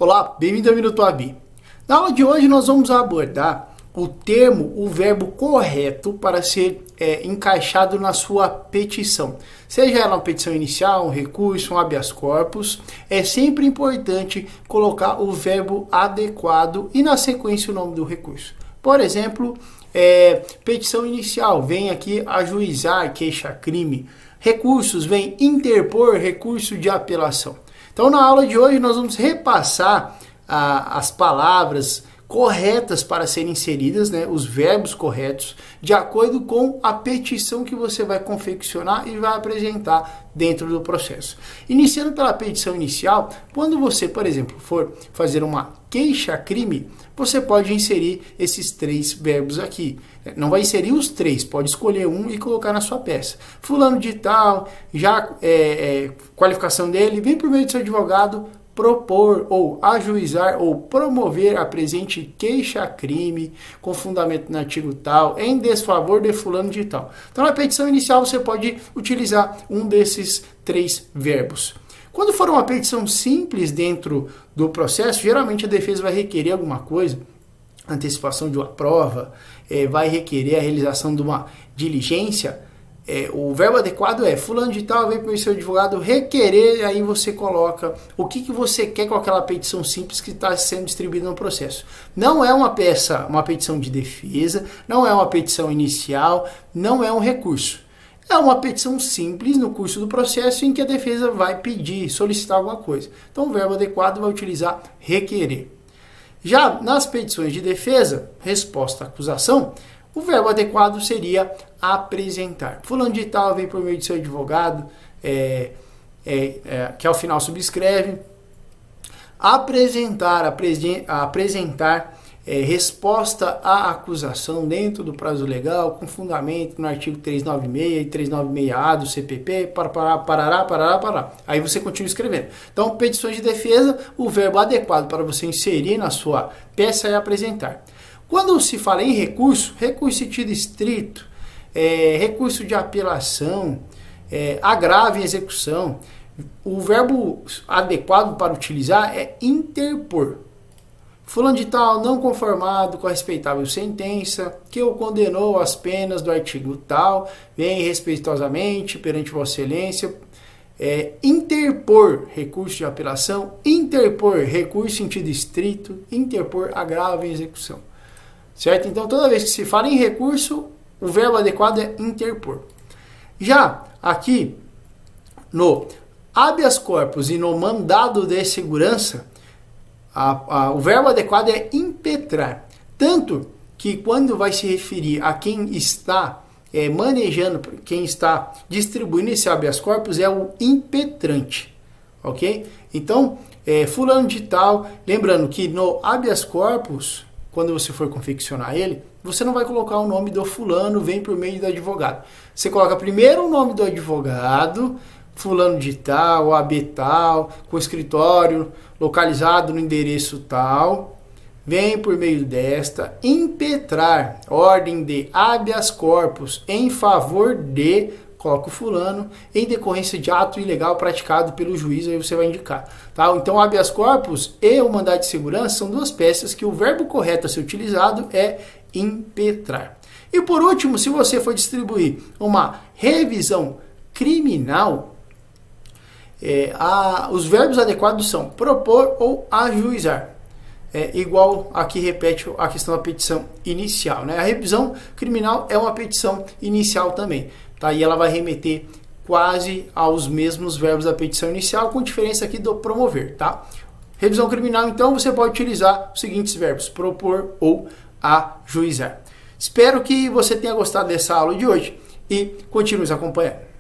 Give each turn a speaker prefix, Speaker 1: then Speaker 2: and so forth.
Speaker 1: Olá, bem-vindo ao Minuto AB. Na aula de hoje nós vamos abordar o verbo correto para ser encaixado na sua petição. Seja ela uma petição inicial, um recurso, um habeas corpus, é sempre importante colocar o verbo adequado e na sequência o nome do recurso. Por exemplo, petição inicial, vem aqui ajuizar queixa-crime. Recursos, vem interpor recurso de apelação. Então, na aula de hoje, nós vamos repassar as palavras corretas para serem inseridas, né, os verbos corretos, de acordo com a petição que você vai confeccionar e vai apresentar dentro do processo. Iniciando pela petição inicial, quando você, por exemplo, for fazer uma queixa-crime, você pode inserir esses três verbos aqui. Não vai inserir os três, pode escolher um e colocar na sua peça. Fulano de tal, já qualificação dele, vem por meio do seu advogado, propor ou ajuizar ou promover a presente queixa-crime com fundamento no artigo tal, em desfavor de fulano de tal. Então, na petição inicial, você pode utilizar um desses três verbos. Quando for uma petição simples dentro do processo, geralmente a defesa vai requerer alguma coisa, antecipação de uma prova, vai requerer a realização de uma diligência. O verbo adequado é fulano de tal, vem para o seu advogado requerer, aí você coloca o que você quer com aquela petição simples que está sendo distribuída no processo. Não é uma petição de defesa, não é uma petição inicial, não é um recurso. É uma petição simples no curso do processo em que a defesa vai pedir, solicitar alguma coisa. Então o verbo adequado vai utilizar requerer. Já nas petições de defesa, resposta à acusação, o verbo adequado seria apresentar. Fulano de tal vem por meio de seu advogado, que ao final subscreve. Apresentar resposta à acusação dentro do prazo legal, com fundamento no artigo 396 e 396A do CPP, parará. Aí você continua escrevendo. Então, petições de defesa, o verbo adequado para você inserir na sua peça é apresentar. Quando se fala em recurso, recurso em sentido estrito, recurso de apelação, agravo em execução, o verbo adequado para utilizar é interpor. Fulano de tal não conformado com a respeitável sentença que o condenou às penas do artigo tal, vem respeitosamente perante Vossa Excelência, interpor recurso de apelação, interpor recurso em sentido estrito, interpor agravo em execução. Certo? Então, toda vez que se fala em recurso, o verbo adequado é interpor. Já aqui, no habeas corpus e no mandado de segurança, o verbo adequado é impetrar. Tanto que quando vai se referir a quem está manejando, quem está distribuindo esse habeas corpus, é o impetrante. Ok? Então, fulano de tal, lembrando que no habeas corpus, quando você for confeccionar ele, você não vai colocar o nome do fulano, vem por meio do advogado. Você coloca primeiro o nome do advogado, fulano de tal, AB tal, com escritório localizado no endereço tal, vem por meio desta, impetrar, ordem de habeas corpus em favor de, coloca o fulano, em decorrência de ato ilegal praticado pelo juiz, aí você vai indicar. Tá? Então, habeas corpus e o mandado de segurança são duas peças que o verbo correto a ser utilizado é impetrar. E por último, se você for distribuir uma revisão criminal, os verbos adequados são propor ou ajuizar. Igual aqui repete a questão da petição inicial. Né? A revisão criminal é uma petição inicial também. Tá? E ela vai remeter quase aos mesmos verbos da petição inicial, com diferença aqui do promover. Tá? Revisão criminal, então, você pode utilizar os seguintes verbos: propor ou ajuizar. Espero que você tenha gostado dessa aula de hoje e continue nos acompanhando.